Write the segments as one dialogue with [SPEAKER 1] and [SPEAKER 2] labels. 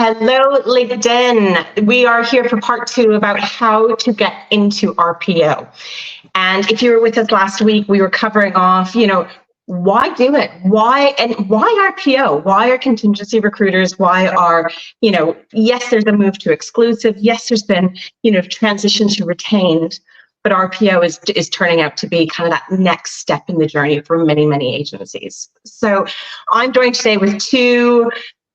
[SPEAKER 1] Hello, LinkedIn. We are here for part 2 about how to get into RPO. And if you were with us last week, we were covering off, why do it? Why RPO? Why are contingency recruiters? Why are, yes, there's a move to exclusive. Yes, there's been, transition to retained. But RPO is turning out to be kind of that next step in the journey for many, many agencies. So I'm joined today with two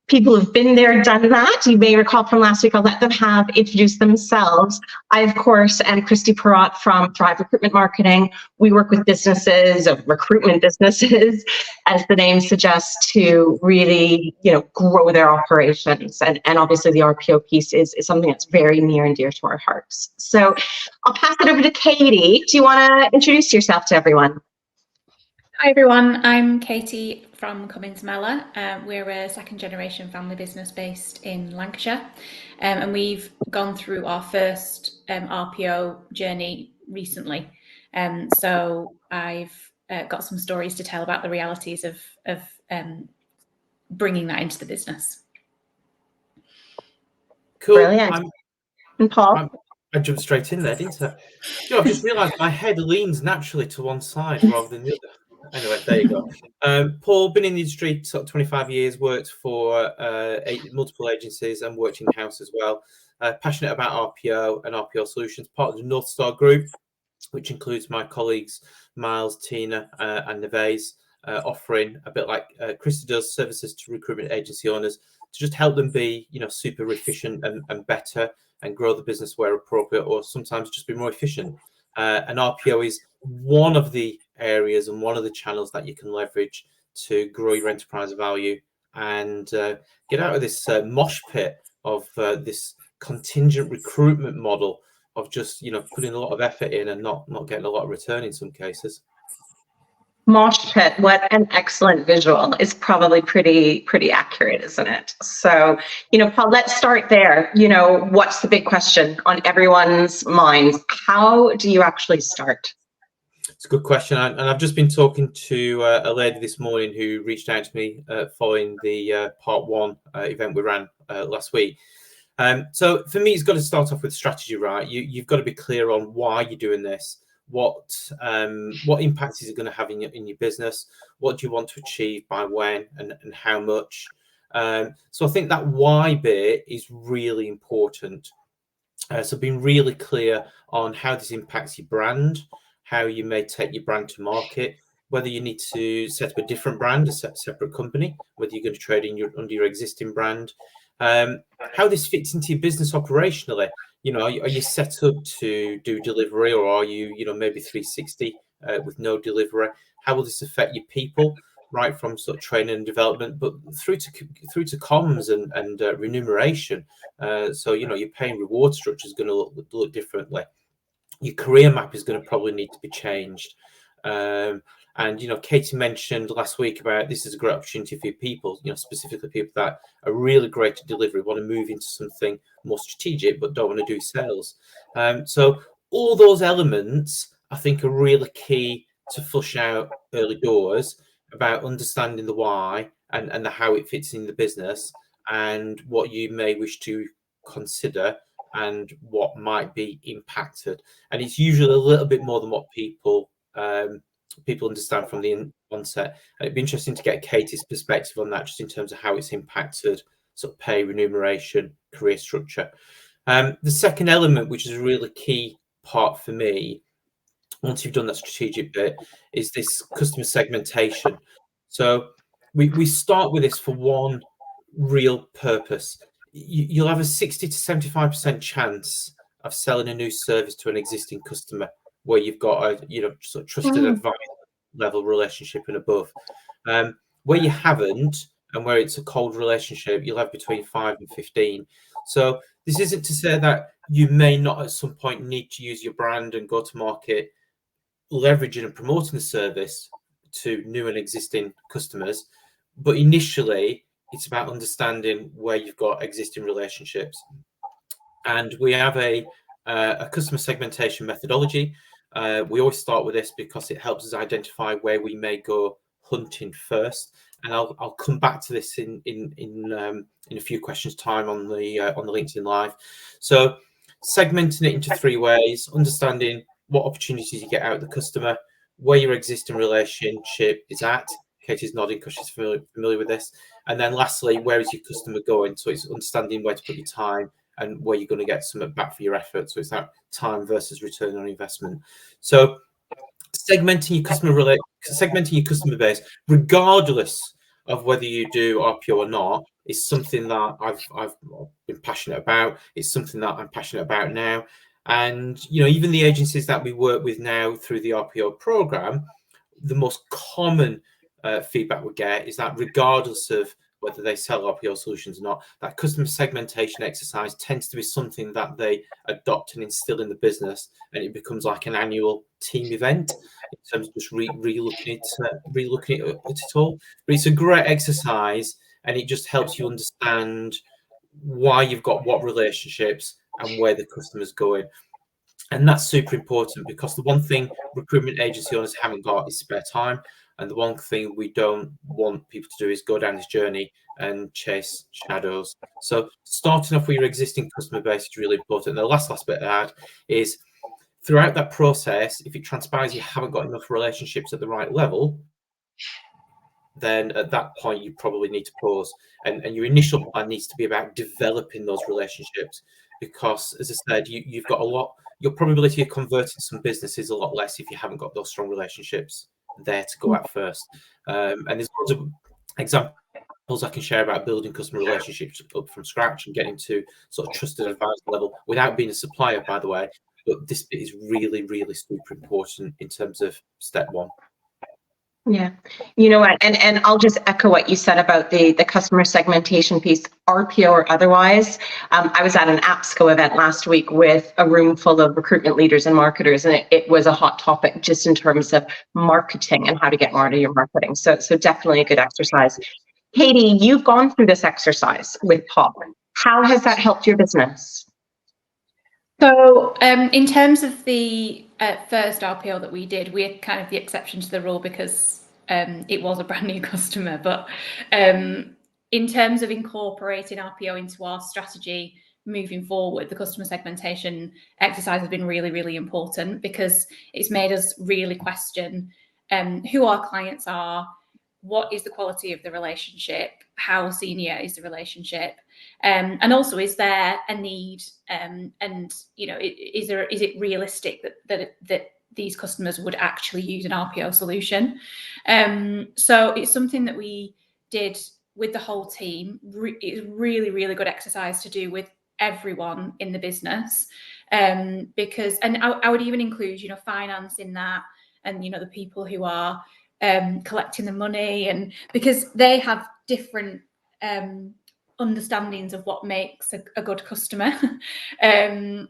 [SPEAKER 1] people who've been there, done that. You may recall from last week, I'll let them introduce themselves. I, of course, am Christy Perrott from Thrive Recruitment Marketing. We work with businesses, recruitment businesses, as the name suggests, to really, grow their operations. And obviously the RPO piece is something that's very near and dear to our hearts. So I'll pass it over to Katie. Do you want to introduce yourself to everyone?
[SPEAKER 2] Hi everyone, I'm Katie from Cummins Mellor. We're a second generation family business based in Lancashire, and we've gone through our first RPO journey recently. So I've got some stories to tell about the realities of bringing that into the business.
[SPEAKER 3] Cool.
[SPEAKER 1] Brilliant. And Paul?
[SPEAKER 3] I jumped straight in there, didn't I? I've just realised my head leans naturally to one side rather than the other. Anyway, there you go. Paul, been in the industry sort of 25 years, worked for multiple agencies and worked in-house as well. Passionate about RPO and RPO solutions, part of the North Star Group, which includes my colleagues Miles, Tina and Neves, offering a bit like Christy does, services to recruitment agency owners to just help them be, super efficient and better and grow the business where appropriate, or sometimes just be more efficient. And RPO is one of the areas and one of the channels that you can leverage to grow your enterprise value and get out of this mosh pit of this contingent recruitment model of just, putting a lot of effort in and not getting a lot of return in some cases.
[SPEAKER 1] Mosh pit, what an excellent visual. It's probably pretty accurate, isn't it? So, Paul, let's start there. What's the big question on everyone's minds? How do you actually start?
[SPEAKER 3] It's a good question. And I've just been talking to a lady this morning who reached out to me following the part 1 event we ran last week. So for me, it's got to start off with strategy, right? You've got to be clear on why you're doing this. What impact is it going to have in your business? What do you want to achieve, by when, and how much? So I think that why bit is really important. So being really clear on how this impacts your brand, how you may take your brand to market, whether you need to set up a different brand, a separate company, whether you're going to trade under your existing brand, how this fits into your business operationally. Are you set up to do delivery, or are you, maybe 360 with no delivery? How will this affect your people, right from sort of training and development, but through to comms and remuneration? So your pay and reward structure is going to look differently. Your career map is going to probably need to be changed. And Katie mentioned last week about this is a great opportunity for people, specifically people that are really great at delivery, want to move into something more strategic, but don't want to do sales. So all those elements, I think, are really key to flush out early doors about understanding the why and the how it fits in the business and what you may wish to consider and what might be impacted. And it's usually a little bit more than what people understand from the onset. And it'd be interesting to get Katie's perspective on that, just in terms of how it's impacted sort of pay, remuneration, career structure. The second element, which is a really key part for me, once you've done that strategic bit, is this customer segmentation. So we start with this for one real purpose. You'll have a 60 to 75% chance of selling a new service to an existing customer where you've got a sort of trusted advisor level relationship and above. Where you haven't, and where it's a cold relationship, you'll have between 5 and 15. So this isn't to say that you may not at some point need to use your brand and go to market leveraging and promoting the service to new and existing customers, but initially it's about understanding where you've got existing relationships. And we have a customer segmentation methodology. We always start with this because it helps us identify where we may go hunting first. and I'll come back to this in a few questions time on the LinkedIn Live. So segmenting it into 3 ways: understanding what opportunities you get out of the customer, where your existing relationship is at. Katie's nodding because she's familiar with this. And then lastly, where is your customer going? So it's understanding where to put your time and where you're going to get something back for your effort. So it's that time versus return on investment. So segmenting your customer base, regardless of whether you do RPO or not, is something that I've been passionate about. It's something that I'm passionate about now. And even the agencies that we work with now through the RPO program, the most common feedback we get is that regardless of whether they sell RPO solutions or not, that customer segmentation exercise tends to be something that they adopt and instill in the business, and it becomes like an annual team event in terms of just re-looking at it all. But it's a great exercise, and it just helps you understand why you've got what relationships and where the customer's going. And that's super important, because the one thing recruitment agency owners haven't got is spare time. And the one thing we don't want people to do is go down this journey and chase shadows. So starting off with your existing customer base is really important. And the last bit I add is, throughout that process, if it transpires you haven't got enough relationships at the right level, then at that point you probably need to pause. And your initial plan needs to be about developing those relationships, because, as I said, you've got your probability of converting some business is a lot less if you haven't got those strong relationships there to go at first. And there's lots of examples I can share about building customer relationships up from scratch and getting to sort of trusted advisor level without being a supplier, by the way. But this bit is really, really super important in terms of step 1.
[SPEAKER 1] Yeah, you know what, and I'll just echo what you said about the customer segmentation piece, RPO or otherwise. I was at an AppSco event last week with a room full of recruitment leaders and marketers, and it was a hot topic just in terms of marketing and how to get more out of your marketing. So definitely a good exercise. Katie, you've gone through this exercise with Pop. How has that helped your business?
[SPEAKER 2] So in terms of the first RPO that we did, we're kind of the exception to the rule because it was a brand new customer. But in terms of incorporating RPO into our strategy moving forward, the customer segmentation exercise has been really, really important, because it's made us really question who our clients are, what is the quality of the relationship, how senior is the relationship, and also, is there a need, and is it realistic that these customers would actually use an RPO solution? So it's something that we did with the whole team. It's really, really good exercise to do with everyone in the business, because, and I would even include finance in that, and the people who are collecting the money, and because they have different understandings of what makes a good customer. And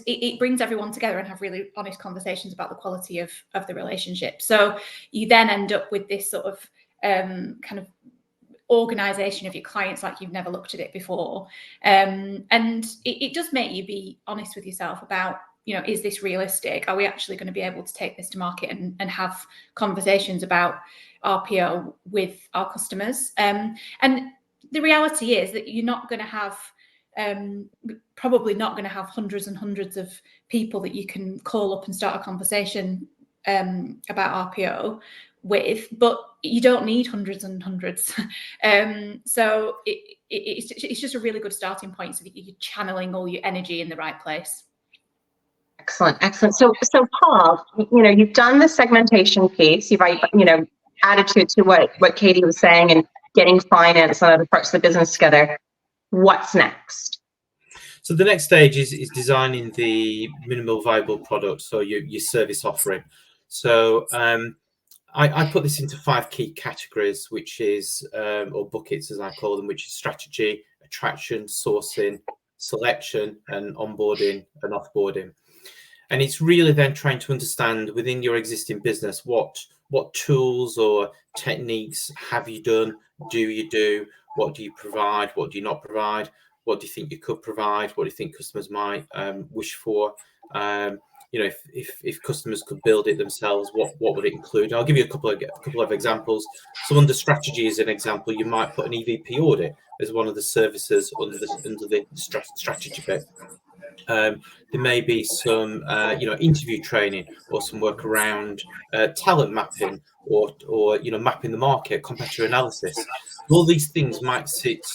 [SPEAKER 2] it brings everyone together and have really honest conversations about the quality of the relationship. So you then end up with this sort of kind of organization of your clients like you've never looked at it before. And it does make you be honest with yourself about, is this realistic? Are we actually going to be able to take this to market and have conversations about RPO with our customers? And the reality is that you're not going to have, probably not going to have hundreds and hundreds of people that you can call up and start a conversation about RPO with, but you don't need hundreds and hundreds. So it's just a really good starting point, so that you're channeling all your energy in the right place.
[SPEAKER 1] Excellent. So Paul, you've done the segmentation piece. You've added to what Katie was saying, and getting finance and other parts of the business together. What's next?
[SPEAKER 3] So the next stage is designing the minimal viable product, so your service offering. So I put this into 5 key categories, which is, or buckets as I call them, which is strategy, attraction, sourcing, selection, and onboarding and offboarding. And it's really then trying to understand within your existing business what tools or techniques have you done, do you do, what do you provide, what do you not provide, what do you think you could provide, what do you think customers might wish for, you know, if customers could build it themselves, what would it include? I'll give you a couple of examples. So under strategy, as an example, you might put an EVP audit as one of the services under the strategy bit. There may be some, interview training, or some work around talent mapping, or mapping the market, competitor analysis. All these things might sit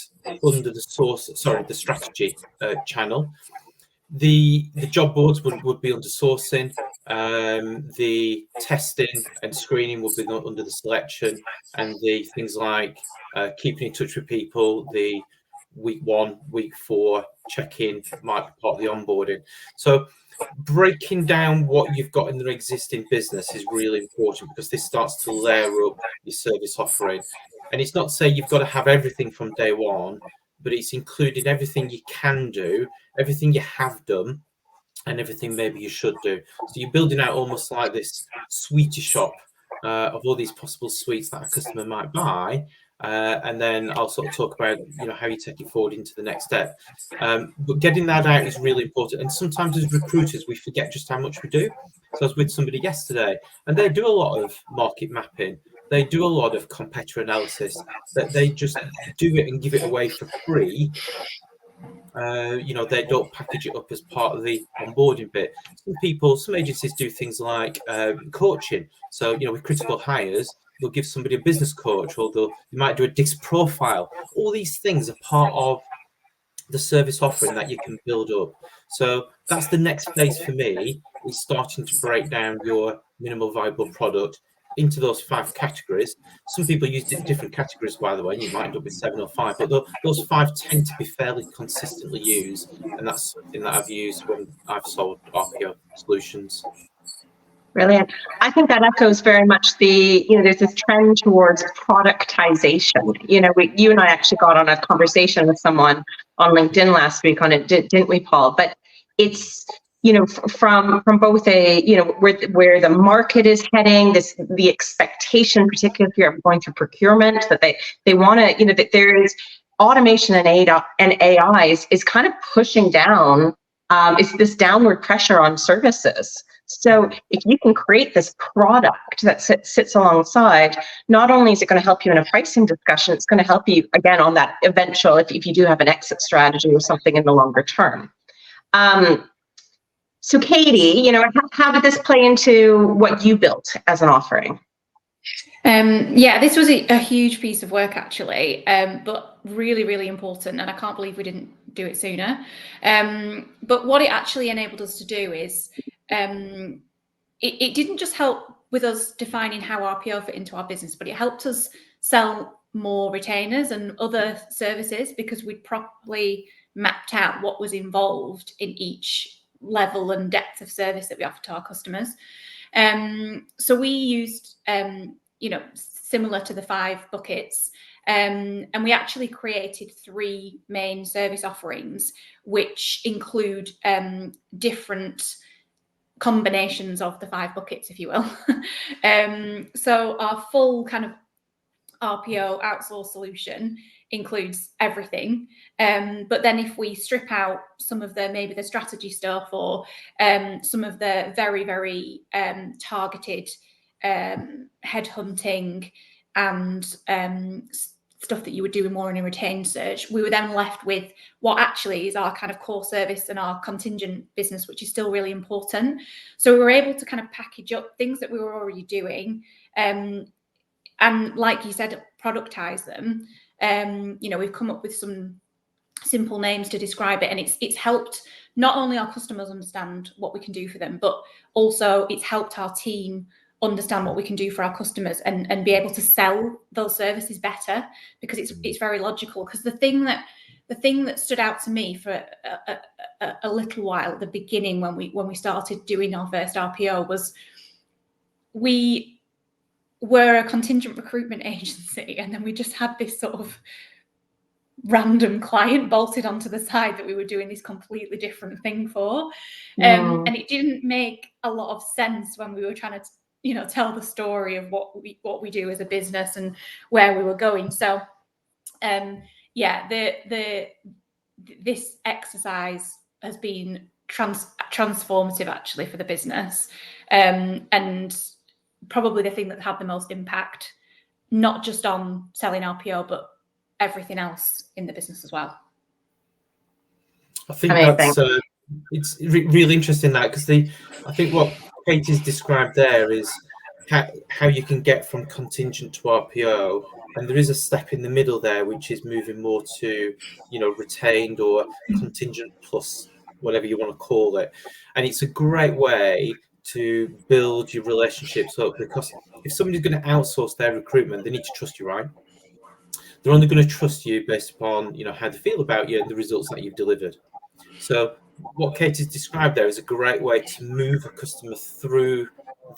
[SPEAKER 3] under the strategy channel. The job boards would be under sourcing. The testing and screening would be under the selection, and the things like keeping in touch with people, the week 1, week 4 check-in might be part of the onboarding. So breaking down what you've got in the existing business is really important, because this starts to layer up your service offering. And it's not to say you've got to have everything from day one, but it's including everything you can do, everything you have done, and everything maybe you should do. So you're building out almost like this sweetie shop of all these possible sweets that a customer might buy. And then I'll sort of talk about, how you take it forward into the next step. But getting that out is really important. And sometimes as recruiters, we forget just how much we do. So I was with somebody yesterday, and they do a lot of market mapping. They do a lot of competitor analysis. That they just do it and give it away for free. They don't package it up as part of the onboarding bit. Some agencies do things like coaching. So, with critical hires, they'll give somebody a business coach, or you might do a disc profile. All these things are part of the service offering that you can build up. So that's the next phase for me, is starting to break down your minimal viable product into those 5 categories. Some people use different categories, by the way. You might end up with 7 or 5, but those 5 tend to be fairly consistently used, and that's something that I've used when I've sold RPO solutions.
[SPEAKER 1] Brilliant. I think that echoes very much there's this trend towards productization. You and I actually got on a conversation with someone on LinkedIn last week on it, didn't we, Paul? But it's, from both where the market is heading, the expectation, particularly if you're going through procurement, that they want to, that there's automation and AI is kind of pushing down, it's this downward pressure on services. So if you can create this product that sits alongside, not only is it going to help you in a pricing discussion, it's going to help you, again, on that eventual, if you do have an exit strategy or something in the longer term. So Katie, how did this play into what you built as an offering?
[SPEAKER 2] This was a huge piece of work, actually, but really, really important. And I can't believe we didn't do it sooner. But what it actually enabled us to do is, it didn't just help with us defining how RPO fit into our business, but it helped us sell more retainers and other services, because we'd properly mapped out what was involved in each level and depth of service that we offer to our customers. So we used, similar to the 5 buckets, and we actually created 3 main service offerings, which include different combinations of the 5 buckets, if you will. So our full kind of RPO outsource solution includes everything. But then if we strip out some of maybe the strategy stuff, or some of the very, very targeted headhunting and stuff that you would do more in a retained search, we were then left with what actually is our kind of core service and our contingent business, which is still really important. So we were able to kind of package up things that we were already doing, and like you said, productize them. We've come up with some simple names to describe it, and it's helped not only our customers understand what we can do for them, but also it's helped our team understand what we can do for our customers, and be able to sell those services better, because it's very logical. Because the thing that stood out to me for a little while at the beginning, when we started doing our first RPO, was we were a contingent recruitment agency, and then we just had this sort of random client bolted onto the side that we were doing this completely different thing for. And it didn't make a lot of sense when we were trying to tell the story of what we do as a business and where we were going. So this exercise has been transformative actually for the business, and probably the thing that had the most impact, not just on selling RPO, but everything else in the business as well.
[SPEAKER 3] I think
[SPEAKER 1] Amazing.
[SPEAKER 3] that's it's really interesting, that, because I think what Katie's described there is how you can get from contingent to RPO, and there is a step in the middle there which is moving more to, you know, retained or contingent plus whatever you want to call it. And it's a great way to build your relationships up, because if somebody's going to outsource their recruitment, they need to trust you, right? They're only going to trust you based upon, you know, how they feel about you and the results that you've delivered. So what Katie's described there is a great way to move a customer through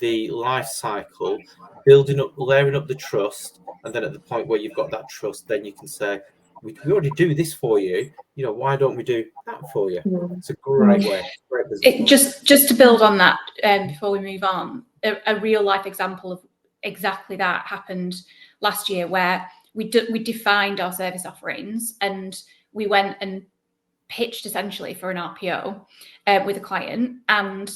[SPEAKER 3] the life cycle, building up, layering up the trust, and then at the point where you've got that trust, then you can say, we already do this for you, you know, why don't we do that for you? It's a great way. Great business.
[SPEAKER 2] Just to build on that, before we move on, a real life example of exactly that happened last year, where we defined our service offerings, and we went and pitched essentially for an RPO with a client, and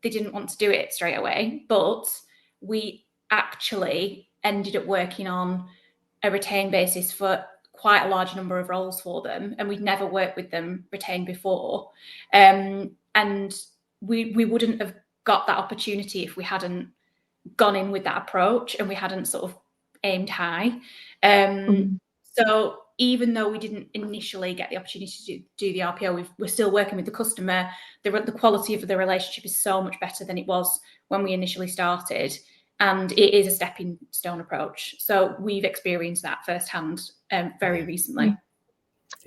[SPEAKER 2] they didn't want to do it straight away, but we actually ended up working on a retained basis for quite a large number of roles for them, and we'd never worked with them retained before, and we wouldn't have got that opportunity if we hadn't gone in with that approach and we hadn't sort of aimed high. So even though we didn't initially get the opportunity to do the RPO, we're still working with the customer. The quality of the relationship is so much better than it was when we initially started, and it is a stepping stone approach. So we've experienced that firsthand very recently.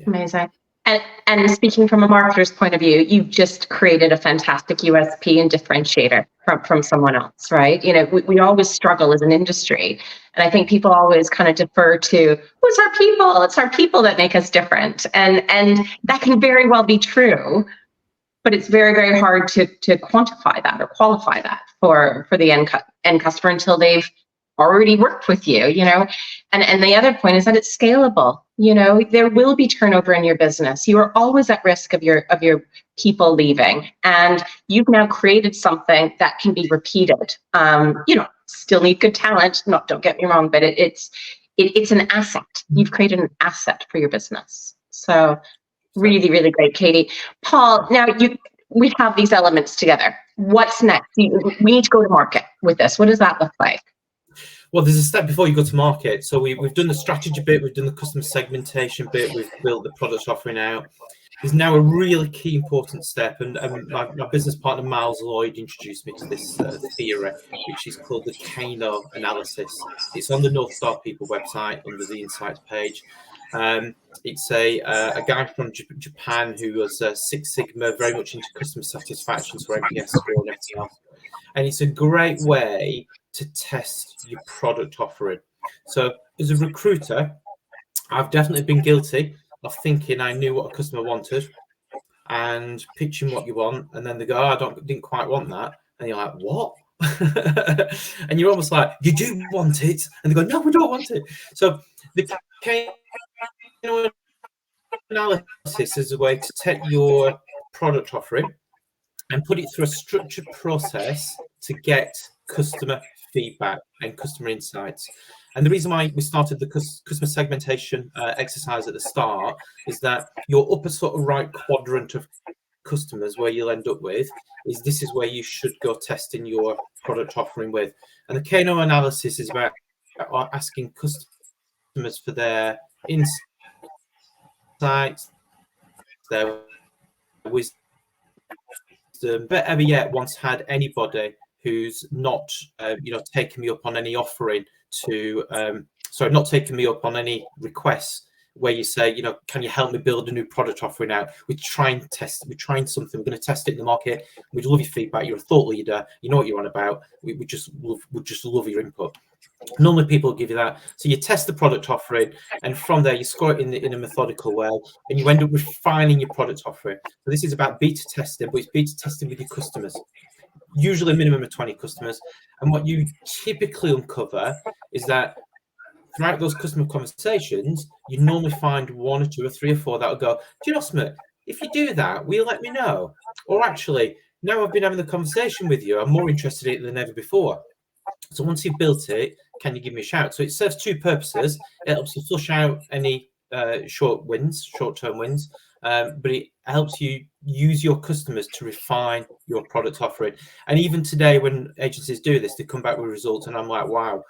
[SPEAKER 1] Amazing. And speaking from a marketer's point of view, you've just created a fantastic USP and differentiator from someone else, right? You know, we always struggle as an industry. And I think people always kind of defer to, well, it's our people. It's our people that make us different. And that can very well be true, but it's very, very hard to quantify that or qualify that for the end customer until they've already worked with you, you know. And the other point is that it's scalable. You know, there will be turnover in your business. You are always at risk of your people leaving, and you've now created something that can be repeated. You know, still need good talent. Don't get me wrong, but it's an asset. You've created an asset for your business. So really, really great, Katie. Paul, now we have these elements together. What's next? We need to go to market with this. What does that look like?
[SPEAKER 3] Well, there's a step before you go to market. So we've done the strategy bit, we've done the customer segmentation bit, we've built the product offering out. There's now a really key important step, and my business partner Miles Lloyd introduced me to this theory, which is called the Kano analysis. It's on the North Star People website under the Insights page. It's a guy from Japan who was Six Sigma, very much into customer satisfaction, so NPS score and everything else. And it's a great way to test your product offering. So as a recruiter, I've definitely been guilty of thinking I knew what a customer wanted and pitching what you want, and then they go, oh, I didn't quite want that, and you're like, what? And you're almost like, you do want it, and they go, no, we don't want it. So the analysis is a way to take your product offering and put it through a structured process to get customer feedback and customer insights. And the reason why we started the customer segmentation exercise at the start is that your upper sort of right quadrant of customers, where you'll end up with, is this is where you should go testing your product offering with. And the Kano analysis is about asking customers for their insights, their wisdom. Better yet, once had anybody who's not, taken me up on any offering not taking me up on any requests where you say, can you help me build a new product offering out? We're trying something. We're going to test it in the market. We'd love your feedback. You're a thought leader. You know what you're on about. We just love your input. Normally people give you that. So you test the product offering, and from there you score it in a methodical way, and you end up refining your product offering. So this is about beta testing, but it's beta testing with your customers. Usually a minimum of 20 customers. And what you typically uncover is that throughout those customer conversations, you normally find one or two or three or four that will go, do you know, Smith, If you do that, will you let me know? Or actually, now I've been having the conversation with you, I'm more interested in it than ever before. So once you've built it, can you give me a shout? So it serves two purposes. It helps you flush out any short-term wins, but it helps you use your customers to refine your product offering. And even today, when agencies do this, they come back with results, and I'm like, wow,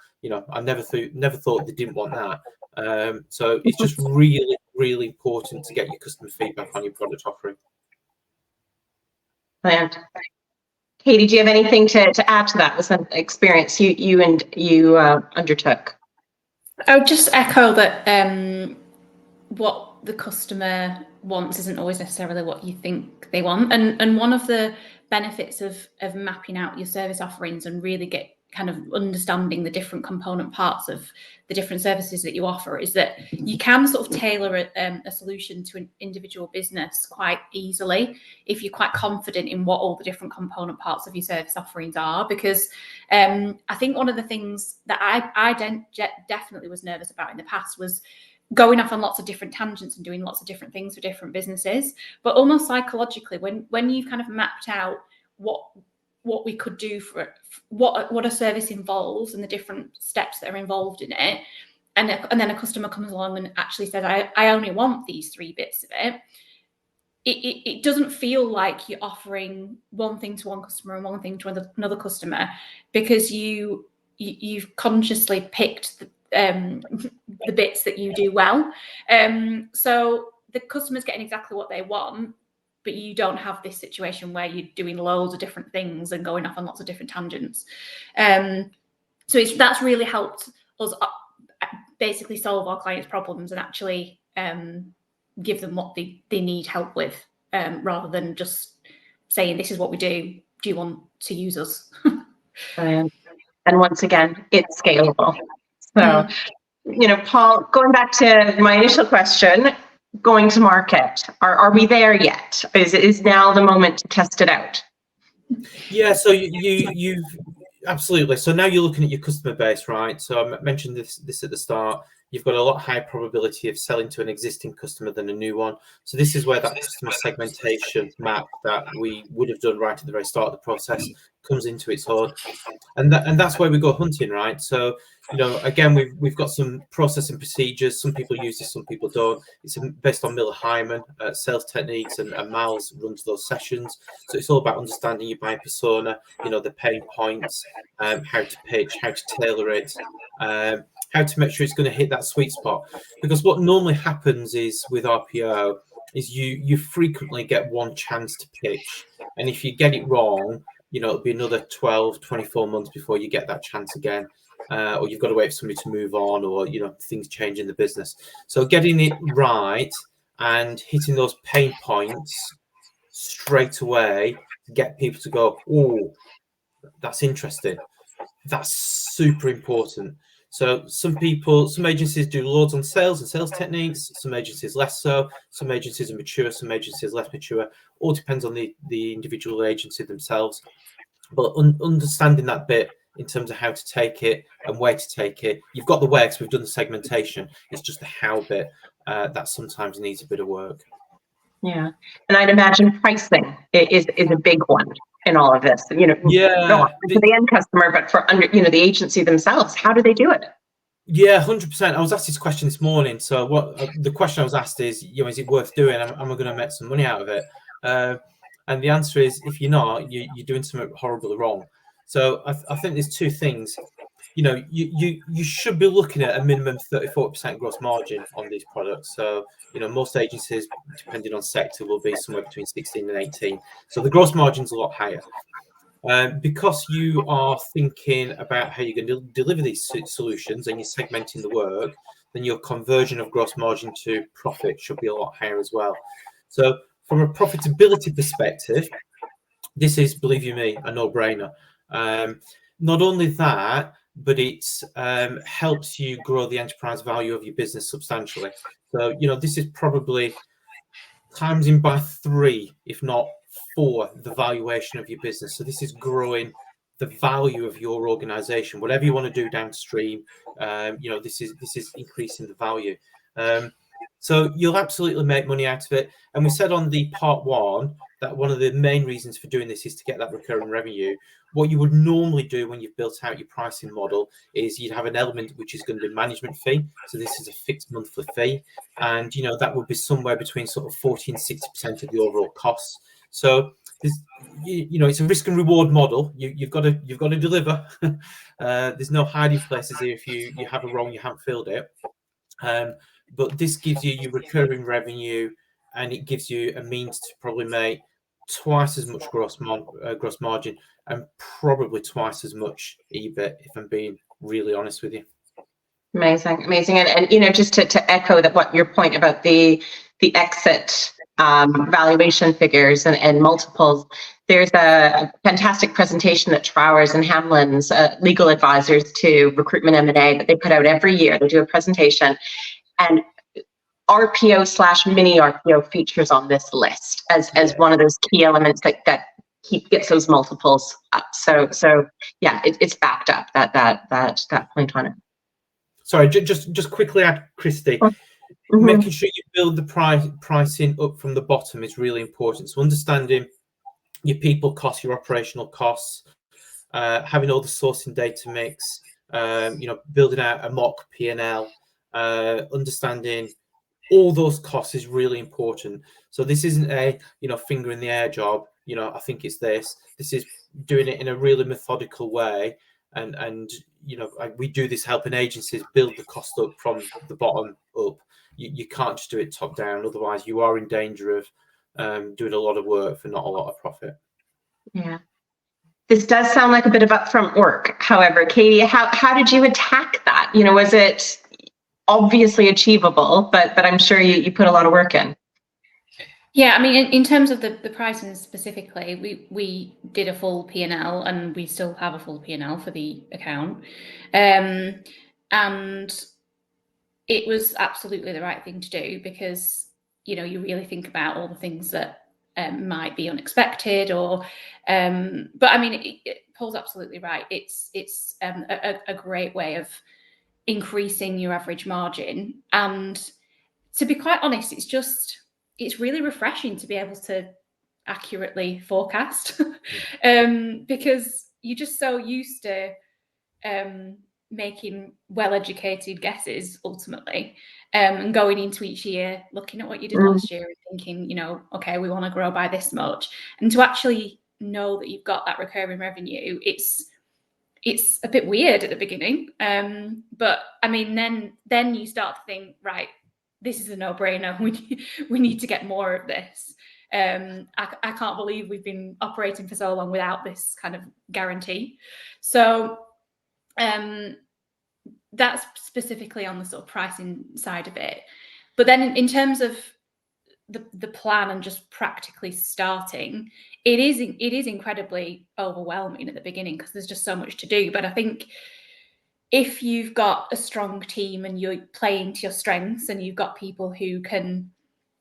[SPEAKER 3] I never thought they didn't want that. So it's just really, really important to get your customer feedback on your product offering.
[SPEAKER 1] Brilliant. Katie, do you have anything to add to that? Was an experience you undertook?
[SPEAKER 2] I would just echo that what the customer wants isn't always necessarily what you think they want. And one of the benefits of mapping out your service offerings and really get kind of understanding the different component parts of the different services that you offer is that you can sort of tailor a solution to an individual business quite easily if you're quite confident in what all the different component parts of your service offerings are. Because I think one of the things that I definitely was nervous about in the past was going off on lots of different tangents and doing lots of different things for different businesses. But almost psychologically, when you've kind of mapped out what we could do for what a service involves and the different steps that are involved in it, and then a customer comes along and actually says, I only want these 3 bits of it, it doesn't feel like you're offering one thing to one customer and one thing to another customer, because you've consciously picked the bits that you do well. So the customer's getting exactly what they want, but you don't have this situation where you're doing loads of different things and going off on lots of different tangents. So that's really helped us basically solve our clients' problems and actually give them what they need help with, rather than just saying, this is what we do. Do you want to use us?
[SPEAKER 1] And once again, it's scalable. So, Paul, going back to my initial question, going to market, are we there yet? Is now the moment to test it out?
[SPEAKER 3] Yeah, so you've absolutely. So now you're looking at your customer base, right? So I mentioned this at the start. You've got a lot higher probability of selling to an existing customer than a new one. So this is where that customer segmentation map that we would have done right at the very start of the process comes into its own. And that's where we go hunting, right? So, again, we've got some process and procedures. Some people use this, some people don't. It's based on Miller Hyman sales techniques, and Miles runs those sessions. So it's all about understanding your buyer persona, the pain points, how to pitch, how to tailor it, how to make sure it's going to hit that sweet spot. Because what normally happens is with RPO is you frequently get one chance to pitch, and if you get it wrong, it'll be another 12, 24 months before you get that chance again. Or you've got to wait for somebody to move on, or, things change in the business. So getting it right and hitting those pain points straight away to get people to go, oh, that's interesting. That's super important. So some agencies do loads on sales and sales techniques, some agencies less so, some agencies are mature, some agencies less mature. All depends on the individual agency themselves. But understanding that bit in terms of how to take it and where to take it, you've got the where, because we've done the segmentation. It's just the how bit that sometimes needs a bit of work.
[SPEAKER 1] Yeah, and I'd imagine pricing is a big one in all of this.
[SPEAKER 3] Yeah,
[SPEAKER 1] not for the end customer, but for the agency themselves. How do they do it?
[SPEAKER 3] Yeah, 100%. I was asked this question this morning. So the question I was asked is, is it worth doing? Am I going to make some money out of it? And the answer is, if you're not, you're doing something horribly wrong. So I think there's two things. You should be looking at a minimum 34% gross margin on these products. So, most agencies, depending on sector, will be somewhere between 16 and 18. So the gross margin's a lot higher. Because you are thinking about how you're going to deliver these solutions and you're segmenting the work, then your conversion of gross margin to profit should be a lot higher as well. So from a profitability perspective, this is, believe you me, a no-brainer. Not only that, but it helps you grow the enterprise value of your business substantially. So, this is probably times in by 3, if not 4, the valuation of your business. So this is growing the value of your organization. Whatever you want to do downstream, this is increasing the value. So you'll absolutely make money out of it. And we said on the part 1 that one of the main reasons for doing this is to get that recurring revenue. What you would normally do when you've built out your pricing model is you'd have an element which is going to be management fee. So this is a fixed monthly fee. And, that would be somewhere between sort of 40 and 60% of the overall costs. So it's a risk and reward model. You've got to deliver. There's no hiding places here. If you have a role, you haven't filled it. But this gives you your recurring revenue, and it gives you a means to probably make twice as much gross margin and probably twice as much EBIT, if I'm being really honest with you.
[SPEAKER 1] Amazing. And just to echo that, what your point about the exit valuation figures and multiples, there's a fantastic presentation that Trowers and Hamlin's legal advisors to recruitment M&A that they put out every year. They do a presentation, and RPO / mini RPO features on this list as one of those key elements that gets those multiples up. So yeah, it's backed up that point on it.
[SPEAKER 3] Sorry, just quickly add, Christy. Making sure you build the pricing up from the bottom is really important. So understanding your people costs, your operational costs, having all the sourcing data mix, building out a mock P&L, understanding all those costs is really important. So this isn't a finger in the air job. I think it's this. This is doing it in a really methodical way, and we do this helping agencies build the cost up from the bottom up. You can't just do it top down, otherwise you are in danger of doing a lot of work for not a lot of profit. Yeah.
[SPEAKER 1] This does sound like a bit of upfront work. However, Katie, how did you attack that? Was it obviously achievable, but I'm sure you put a lot of work in.
[SPEAKER 2] Yeah, I mean, in terms of the pricing specifically, we did a full P&L, and we still have a full P&L for the account, and it was absolutely the right thing to do, because you really think about all the things that might be unexpected, or but I mean, Paul's absolutely right. It's a great way of increasing your average margin, and to be quite honest, it's really refreshing to be able to accurately forecast because you're just so used to making well-educated guesses ultimately, and going into each year looking at what you did last year and thinking, okay, we want to grow by this much, and to actually know that you've got that recurring revenue, it's a bit weird at the beginning, but I mean, then you start to think, right, this is a no-brainer. We need to get more of this. I can't believe we've been operating for so long without this kind of guarantee. So that's specifically on the sort of pricing side of it. But then in terms of the plan and just practically starting, it is incredibly overwhelming at the beginning, because there's just so much to do. But I think if you've got a strong team and you're playing to your strengths, and you've got people who can,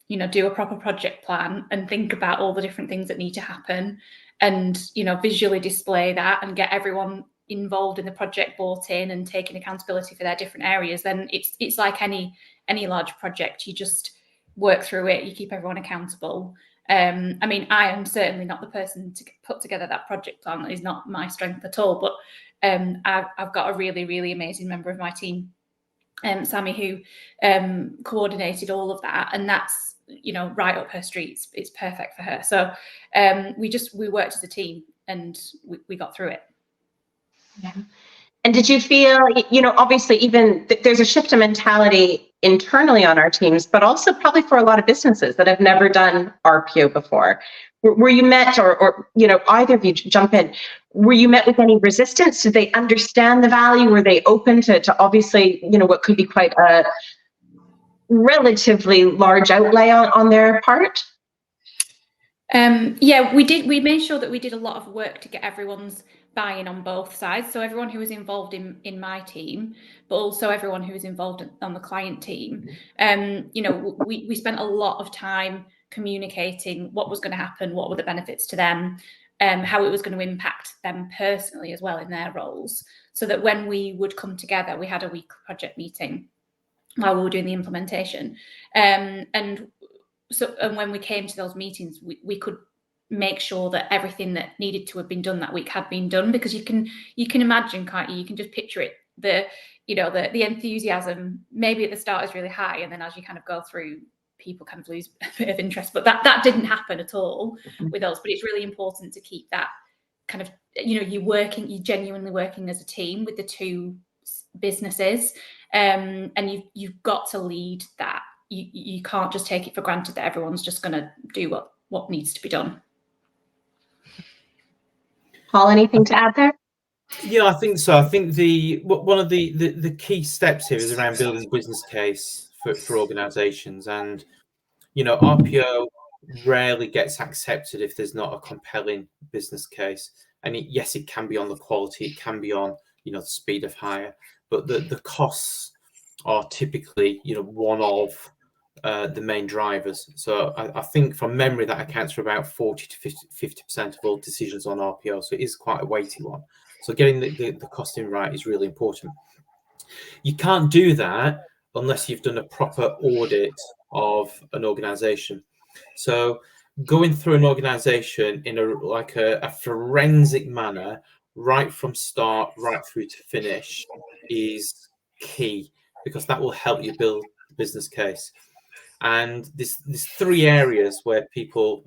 [SPEAKER 2] do a proper project plan and think about all the different things that need to happen, and, visually display that and get everyone involved in the project, bought in and taking accountability for their different areas, then it's like any large project. You just work through it, you keep everyone accountable. I mean, I am certainly not the person to put together that project plan. That is not my strength at all, but I've got a really, really amazing member of my team, Sammy, who coordinated all of that, and that's right up her street. It's perfect for her. So we worked as a team, and we got through it.
[SPEAKER 1] Yeah. And did you feel, obviously, even there's a shift in mentality internally on our teams, but also probably for a lot of businesses that have never done RPO before. Were you met, or either of you jump in, were you met with any resistance? Did they understand the value? Were they open to obviously, what could be quite a relatively large outlay on their part?
[SPEAKER 2] Yeah, we did. We made sure that we did a lot of work to get everyone's buy-in on both sides. So everyone who was involved in my team, but also everyone who was involved on the client team. We spent a lot of time communicating what was going to happen, what were the benefits to them, how it was going to impact them personally as well in their roles, so that when we would come together, we had a weekly project meeting while we were doing the implementation. And when we came to those meetings, we could make sure that everything that needed to have been done that week had been done, because you can imagine, can't you? You can just picture it. The enthusiasm maybe at the start is really high, and then as you kind of go through, people kind of lose a bit of interest. But that didn't happen at all with us. But it's really important to keep that kind of, you're genuinely working as a team with the two businesses, and you've got to lead that. You can't just take it for granted that everyone's just going to do what needs to be done.
[SPEAKER 1] Paul, anything to add there?
[SPEAKER 3] Yeah, I think so. I think one of the key steps here is around building a business case for organisations, and RPO rarely gets accepted if there's not a compelling business case. And yes, it can be on the quality, it can be on the speed of hire, but the costs are typically one of the main drivers. So I think from memory that accounts for about 40 to 50% of all decisions on RPO. So it is quite a weighty one. So getting the costing right is really important. You can't do that unless you've done a proper audit of an organization. So going through an organization in a forensic manner, right from start right through to finish, is key, because that will help you build the business case. And there's three areas where people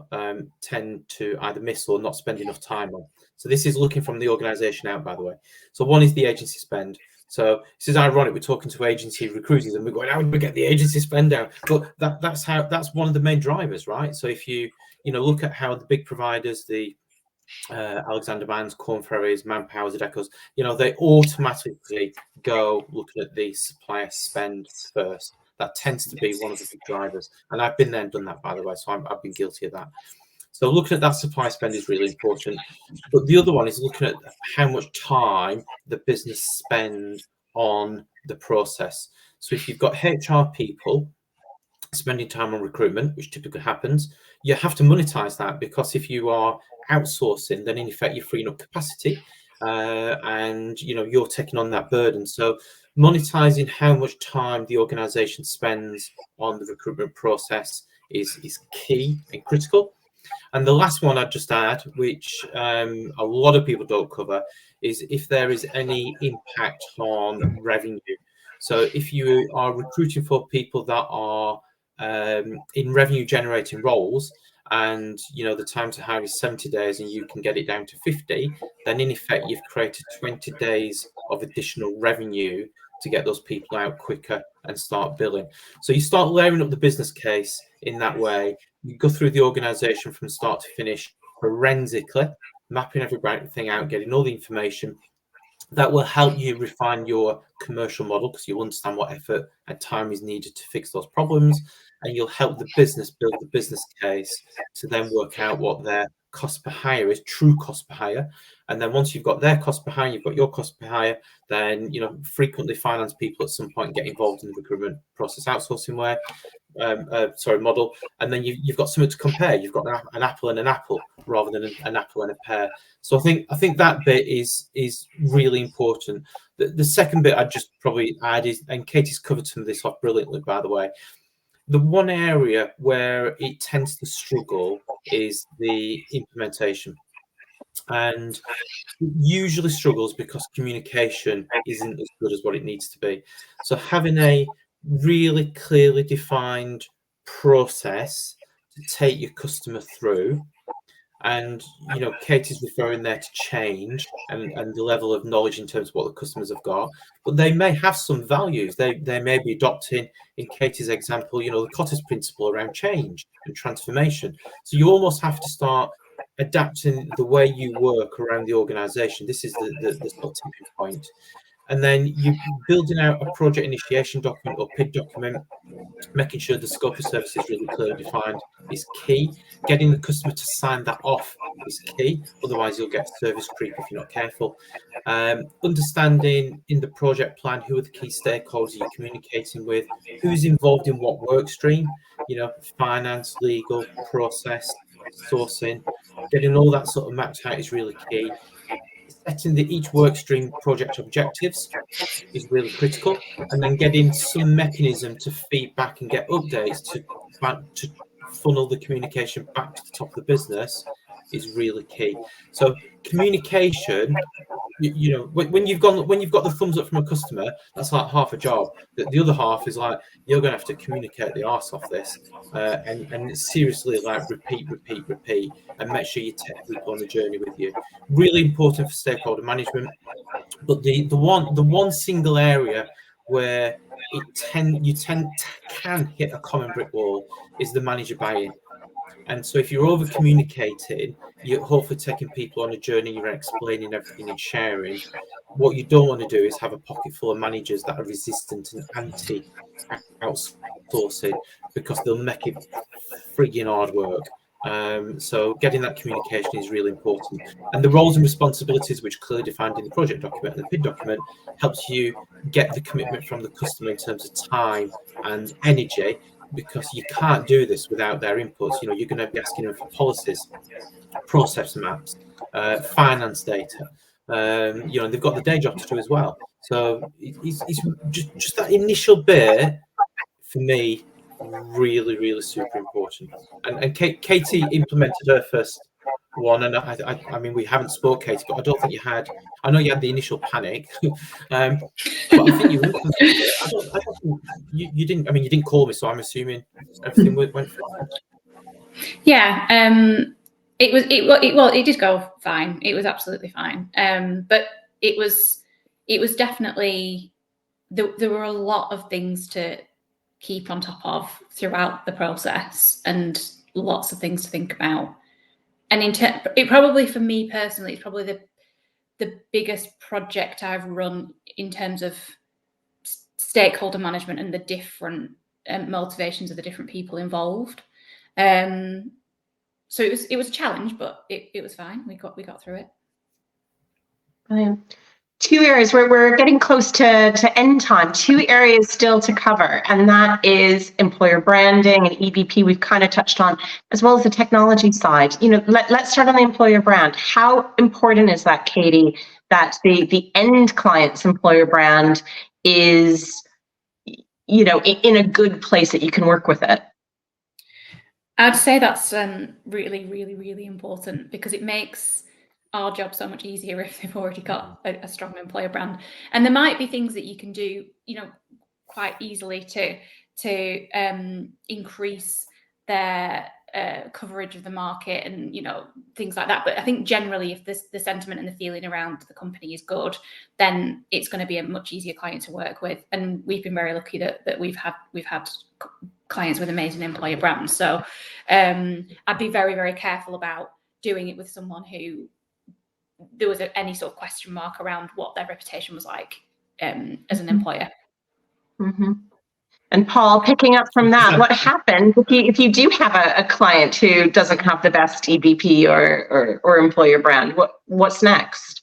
[SPEAKER 3] tend to either miss or not spend enough time on. So this is looking from the organization out, by the way. So one is the agency spend. So this is ironic. We're talking to agency recruiters and we're going, how do we get the agency spend down? But that's one of the main drivers, right? So if you look at how the big providers, the Alexander Vans, Korn Ferries, Manpower, Adecos, they automatically go looking at the supplier spend first. That tends to be one of the big drivers. And I've been there and done that, by the way. So I've been guilty of that. So looking at that supply spend is really important. But the other one is looking at how much time the business spend on the process. So if you've got HR people spending time on recruitment, which typically happens, you have to monetize that, because if you are outsourcing, then in effect you're freeing up capacity, and you're taking on that burden. So monetizing how much time the organization spends on the recruitment process is key and critical. And the last one I'd just add, which a lot of people don't cover, is if there is any impact on revenue. So if you are recruiting for people that are in revenue generating roles, and the time to hire is 70 days and you can get it down to 50, then in effect you've created 20 days of additional revenue to get those people out quicker and start billing. So you start layering up the business case in that way. You go through the organization from start to finish forensically, mapping everything out, getting all the information. That will help you refine your commercial model, because you'll understand what effort and time is needed to fix those problems, and you'll help the business build the business case to then work out what their cost per hire is, true cost per hire. And then once you've got their cost per hire, you've got your cost per hire, then frequently finance people at some point get involved in the recruitment process outsourcing model, and then you've got something to compare. You've got an apple and an apple rather than an apple and a pear. So I think that bit is really important. The second bit I'd just probably add is, and Katie's covered some of this off brilliantly, by the way, the one area where it tends to struggle is the implementation. And it usually struggles because communication isn't as good as what it needs to be. So having a really clearly defined process to take your customer through, and Katie's referring there to change and the level of knowledge in terms of what the customers have got, but they may have some values. They may be adopting, in Katie's example, the Cotter's principle around change and transformation. So you almost have to start adapting the way you work around the organization. This is the sort of tipping point. And then you building out a project initiation document or PID document, making sure the scope of service is really clearly defined is key. Getting the customer to sign that off is key. Otherwise, you'll get service creep if you're not careful. Understanding in the project plan who are the key stakeholders you're communicating with, who's involved in what work stream, finance, legal, process, sourcing. Getting all that sort of mapped out is really key. setting each work stream project objectives is really critical, and then getting some mechanism to feed back and get updates to funnel the communication back to the top of the business is really key. So communication, you know, when you've got the thumbs up from a customer, that's like half a job. The other half is like, you're going to have to communicate the arse off this, and seriously, like, repeat, and make sure you take people on the journey with you. Really important for stakeholder management. But the one single area where you can hit a common brick wall is the manager buy-in. And so if you're over communicating, you're hopefully taking people on a journey, you're explaining everything and sharing. What you don't want to do is have a pocket full of managers that are resistant and anti outsourcing, because they'll make it frigging hard work. So getting that communication is really important. And the roles and responsibilities, which are clearly defined in the project document and the PID document, helps you get the commitment from the customer in terms of time and energy, because you can't do this without their inputs. You know, you're going to be asking them for policies, process maps, finance data. You know, they've got the day job to do as well. So it's just that initial bit, for me, really super important. And Katie implemented her first one, and I mean, we haven't spoke, Katie, but I don't think you had. I know you had the initial panic, but I think you implemented it. I don't think you didn't. I mean, you didn't call me, so I'm assuming everything went through.
[SPEAKER 2] Yeah, it did go fine. It was absolutely fine. But it was definitely, there were a lot of things to keep on top of throughout the process, and lots of things to think about. And it probably, for me personally, it's probably the biggest project I've run in terms of stakeholder management and the different motivations of the different people involved. So it was a challenge, but it was fine. We got through it.
[SPEAKER 1] Brilliant. Two areas where we're getting close to end time, 2 areas still to cover, and that is employer branding and EBP we've kind of touched on, as well as the technology side. You know, let's start on the employer brand. How important is that, Katie, that the end client's employer brand is, you know, in a good place that you can work with it?
[SPEAKER 2] I'd say that's really important, because it makes our job so much easier if they've already got a strong employer brand. And there might be things that you can do, you know, quite easily to increase their coverage of the market, and, you know, things like that. But I think generally, if the sentiment and the feeling around the company is good, then it's going to be a much easier client to work with. And we've been very lucky that we've had clients with amazing employer brands. So I'd be very careful about doing it with someone who there was any sort of question mark around what their reputation was like as an employer.
[SPEAKER 1] Mm-hmm. And Paul, picking up from that, what happens if you do have a client who doesn't have the best EBP or employer brand? What's next?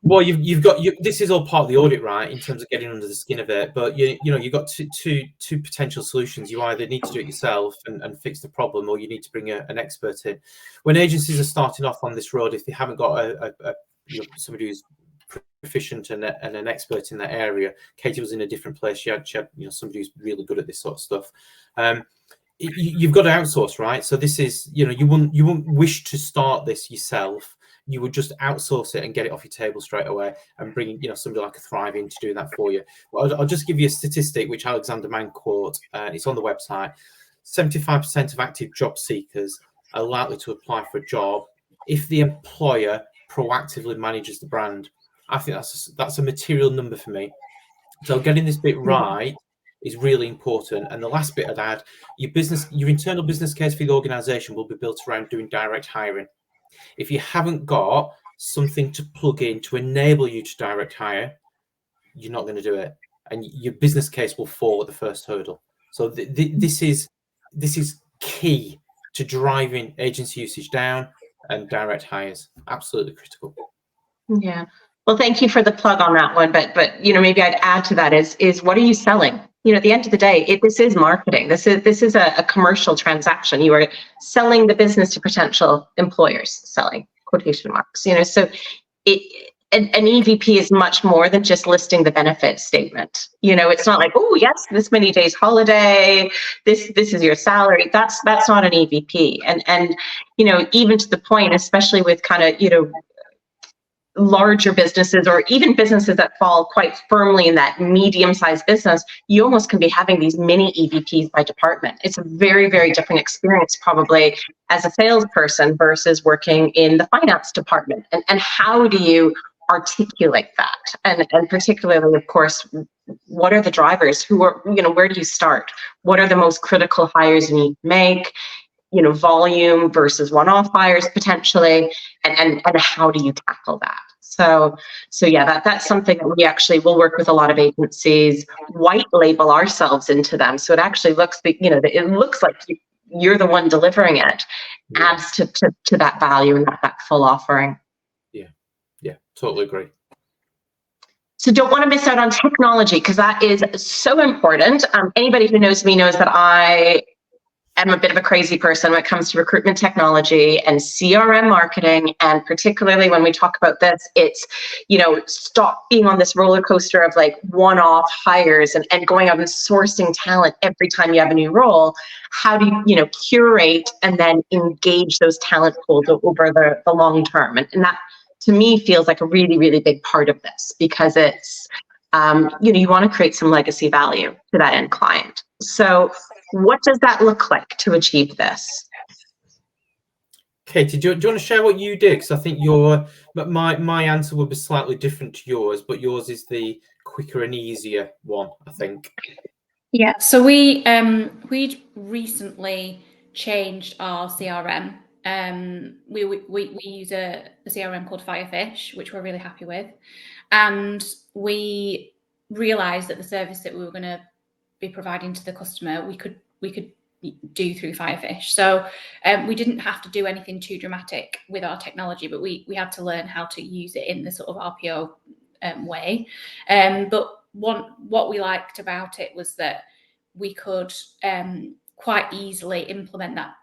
[SPEAKER 3] Well, you've got this is all part of the audit, right, in terms of getting under the skin of it. But you know, you've got two potential solutions. You either need to do it yourself and fix the problem, or you need to bring an expert in. When agencies are starting off on this road, if they haven't got somebody who's proficient and an expert in that area, Katie was in a different place. She had you know, somebody who's really good at this sort of stuff. You've got to outsource, right? So this is, you know, you wouldn't wish to start this yourself. You would just outsource it and get it off your table straight away, and bring, you know, somebody like a Thrive in to do that for you. Well, I'll just give you a statistic which Alexander Mann quote. It's on the website. 75% of active job seekers are likely to apply for a job if the employer proactively manages the brand. I think that's a material number for me. So getting this bit right is really important. And the last bit I'd add, your internal business case for the organization will be built around doing direct hiring. If you haven't got something to plug in to enable you to direct hire, you're not going to do it, and your business case will fall at the first hurdle. So this is key to driving agency usage down and direct hires. Absolutely critical.
[SPEAKER 1] Yeah. Well, thank you for the plug on that one. But you know, maybe I'd add to that is what are you selling? You know, at the end of the day, this is marketing. This is a commercial transaction. You are selling the business to potential employers, selling quotation marks. You know, so an EVP is much more than just listing the benefit statement. You know, it's not like, oh yes, this many days holiday, this is your salary. That's not an EVP. And you know, even to the point, especially with kind of, you know, larger businesses or even businesses that fall quite firmly in that medium-sized business, you almost can be having these mini EVPs by department. It's a very, very different experience probably as a salesperson versus working in the finance department. And how do you articulate that? And particularly, of course, what are the drivers? Who are, you know, where do you start? What are the most critical hires you need to make? You know, volume versus one-off hires potentially, and how do you tackle that? So yeah, that's something that we actually will work with a lot of agencies, white label ourselves into them, so it actually looks, you know, it looks like you're the one delivering it, adds to that value and that full offering.
[SPEAKER 3] Yeah, totally agree.
[SPEAKER 1] So don't want to miss out on technology, because that is so important. Anybody who knows me knows that I am a bit of a crazy person when it comes to recruitment technology and CRM marketing. And particularly when we talk about this, it's, you know, stop being on this roller coaster of like one-off hires and going out and sourcing talent every time you have a new role. How do you, you know, curate and then engage those talent pools over the long term? And that to me feels like a really, really big part of this, because it's, you know, you want to create some legacy value to that end client. So what does that look like to achieve this?
[SPEAKER 3] Katie, do you want to share what you did? Because I think my answer would be slightly different to yours, but yours is the quicker and easier one, I think.
[SPEAKER 2] Yeah, so we'd recently changed our CRM. We use a CRM called Firefish, which we're really happy with, and we realised that the service that we were going to be providing to the customer, we could do through Firefish. So we didn't have to do anything too dramatic with our technology, but we had to learn how to use it in the sort of RPO way. But what we liked about it was that we could quite easily implement that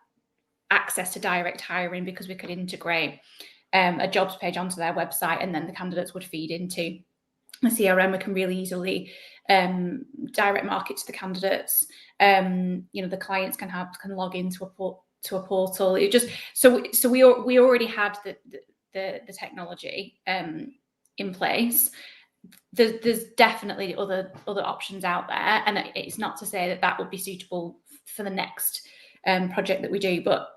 [SPEAKER 2] access to direct hiring, because we could integrate a jobs page onto their website, and then the candidates would feed into the CRM. We can really easily direct market to the candidates. You know, the clients can log into a portal. It just so we already had the technology in place. There's definitely other options out there, and it's not to say that would be suitable for the next project that we do, but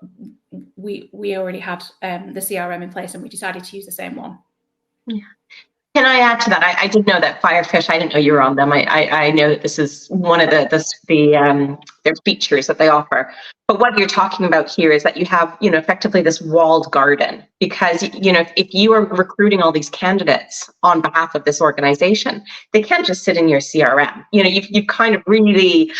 [SPEAKER 2] we already had the CRM in place, and we decided to use the same one.
[SPEAKER 1] Yeah. Can I add to that? I did know that Firefish, I didn't know you were on them. I know that this is one of their features that they offer. But what you're talking about here is that you have, you know, effectively this walled garden, because, you know, if you are recruiting all these candidates on behalf of this organization, they can't just sit in your CRM. You know, you've kind of really,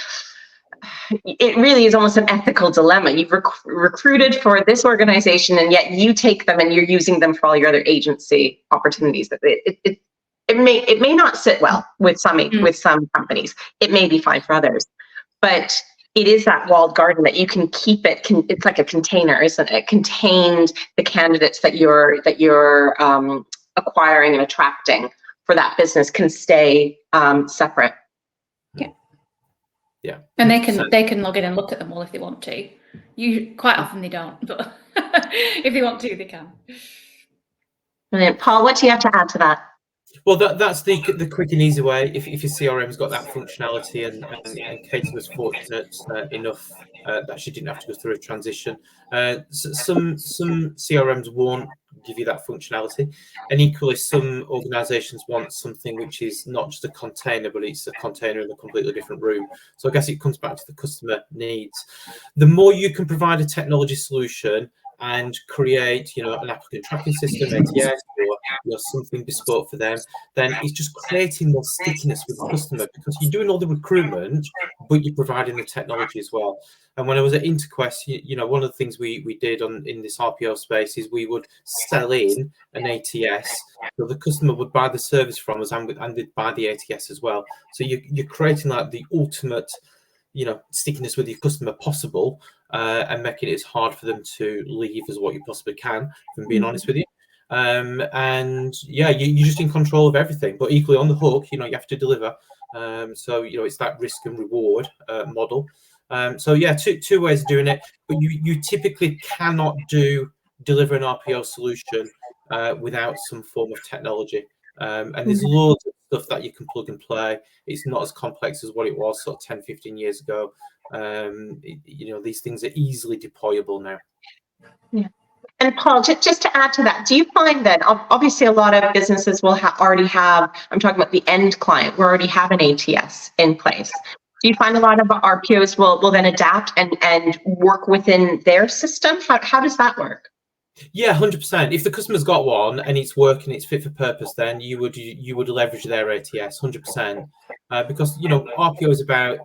[SPEAKER 1] it really is almost an ethical dilemma. You've recruited for this organization, and yet you take them and you're using them for all your other agency opportunities. It may not sit well with some companies. It may be fine for others, but it is that walled garden that you can keep it. It's like a container, isn't it? Contained the candidates that you're acquiring and attracting for that business can stay separate.
[SPEAKER 2] Yeah, and they can log in and look at them all if they want to. Quite often they don't, but if they want to, they can.
[SPEAKER 1] Brilliant. Paul, what do you have to add to that?
[SPEAKER 3] Well, that's the quick and easy way. If your CRM's got that functionality, and Katie was fortunate enough that she didn't have to go through a transition. Some CRMs won't give you that functionality, and equally some organisations want something which is not just a container, but it's a container in a completely different room. So I guess it comes back to the customer needs. The more you can provide a technology solution and create, you know, an applicant tracking system, ATS, or something bespoke for them, then it's just creating more stickiness with the customer, because you're doing all the recruitment, but you're providing the technology as well. And when I was at Interquest, you know, one of the things we did in this RPO space is we would sell in an ATS, so the customer would buy the service from us, and they'd buy the ATS as well. So you're creating like the ultimate, you know, stickiness with your customer possible, and making it as hard for them to leave as what you possibly can, if I'm being honest with you. And yeah, you're just in control of everything, but equally on the hook, you have to deliver. So it's that risk and reward model. So yeah, two ways of doing it, but you typically cannot deliver an RPO solution without some form of technology. And there's loads of stuff that you can plug and play. It's not as complex as what it was sort of 10, 15 years ago. These things are easily deployable now.
[SPEAKER 1] Yeah. And Paul, just to add to that, do you find that obviously a lot of businesses will already have, I'm talking about the end client, we already have an ATS in place. Do you find a lot of RPOs will then adapt and work within their system? How does that work?
[SPEAKER 3] Yeah, 100%. If the customer's got one and it's working, it's fit for purpose, then you would leverage their ATS 100%, because RPO is about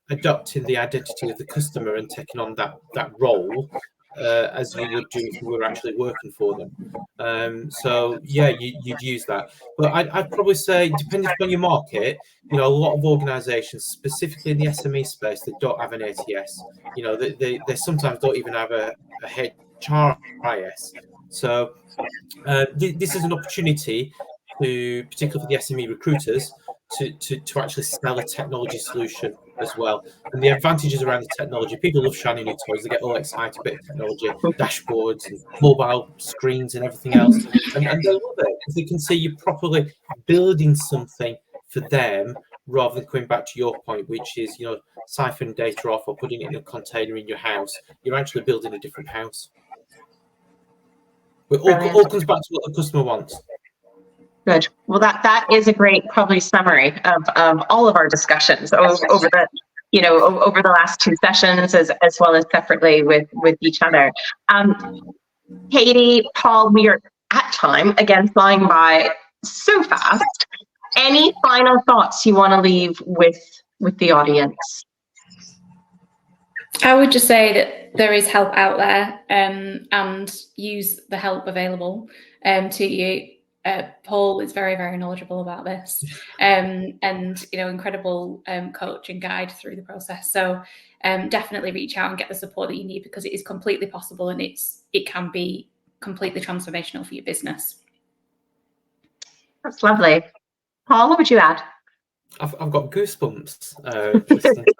[SPEAKER 3] adopting the identity of the customer and taking on that role as you would do if you were actually working for them. So yeah, you'd use that. But I'd probably say, depending on your market, a lot of organisations, specifically in the SME space, that don't have an ATS, they sometimes don't even have a HRIS. So this is an opportunity to, particularly for the SME recruiters, to actually sell a technology solution as well. And the advantages around the technology, people love shiny new toys. They get all excited about technology, dashboards and mobile screens and everything else. And they love it because they can see you properly building something for them, rather than coming back to your point, which is, siphoning data off or putting it in a container in your house. You're actually building a different house. It all comes back to what the customer wants.
[SPEAKER 1] Good. Well, that is a great probably summary of all of our discussions over the last two sessions, as well as separately with each other. Katie, Paul, we are at time, again, flying by so fast. Any final thoughts you want to leave with the audience?
[SPEAKER 2] I would just say that there is help out there, and use the help available to you. Paul is very, very knowledgeable about this, and incredible coach and guide through the process. So definitely reach out and get the support that you need, because it is completely possible, and it can be completely transformational for your business.
[SPEAKER 1] That's lovely. Paul, what would you add?
[SPEAKER 3] I've got goosebumps listening to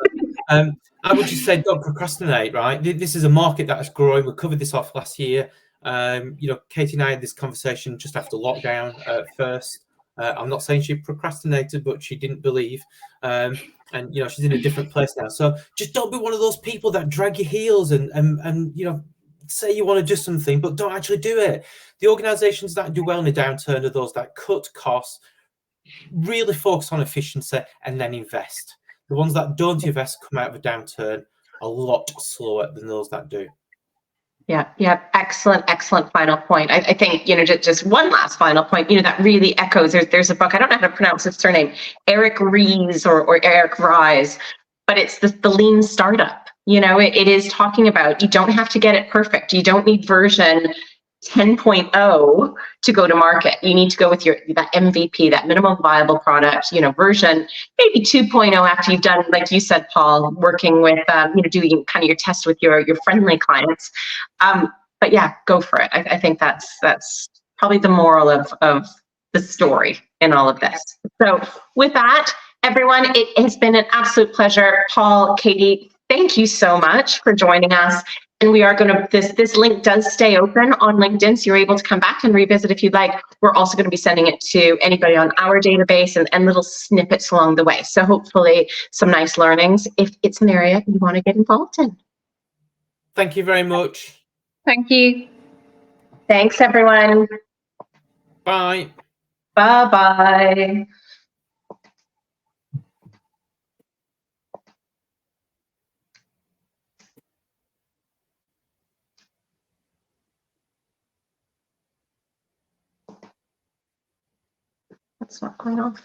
[SPEAKER 3] that. I would just say, don't procrastinate, right? This is a market that is growing. We covered this off last year. Katie and I had this conversation just after lockdown first. I'm not saying she procrastinated, but she didn't believe. And she's in a different place now. So just don't be one of those people that drag your heels and say you want to do something, but don't actually do it. The organizations that do well in a downturn are those that cut costs, really focus on efficiency, and then invest. The ones that don't invest come out of a downturn a lot slower than those that do.
[SPEAKER 1] Yeah. Excellent final point. I think, just one last final point, that really echoes, there's a book, I don't know how to pronounce his surname, Eric Ries or Eric Ries, but it's the lean startup. It is talking about, you don't have to get it perfect. You don't need version 10.0 to go to market. You need to go with that MVP, that minimum viable product, version maybe 2.0 after you've done, like you said, Paul, working with, doing kind of your test with your friendly clients. But yeah, go for it. I think that's probably the moral of the story in all of this. So with that, everyone, it has been an absolute pleasure. Paul, Katie, thank you so much for joining us. And we are going to, this link does stay open on LinkedIn, so you're able to come back and revisit if you'd like. We're also going to be sending it to anybody on our database and little snippets along the way. So hopefully some nice learnings if it's an area you want to get involved in.
[SPEAKER 3] Thank you very much.
[SPEAKER 2] Thank you.
[SPEAKER 1] Thanks, everyone.
[SPEAKER 3] Bye.
[SPEAKER 1] Bye-bye. That's not going on.